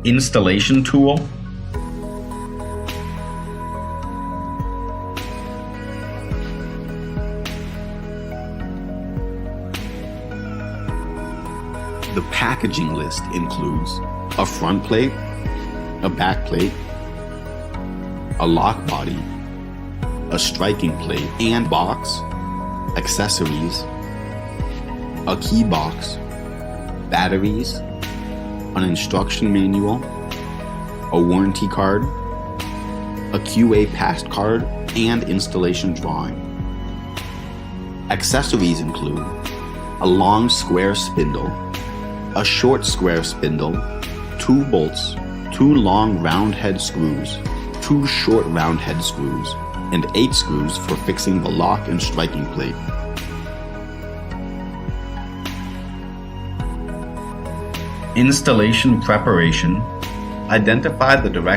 Installation tool. The packaging list includes a front plate, a back plate, a lock body, a striking plate and box, accessories, a key box, batteries, an instruction manual, a warranty card, a QA passed card, and installation drawing. Accessories include a long square spindle, a short square spindle, 2 bolts, 2 long round head screws, 2 short round head screws, and 8 screws for fixing the lock and striking plate. Installation preparation. Identify the direct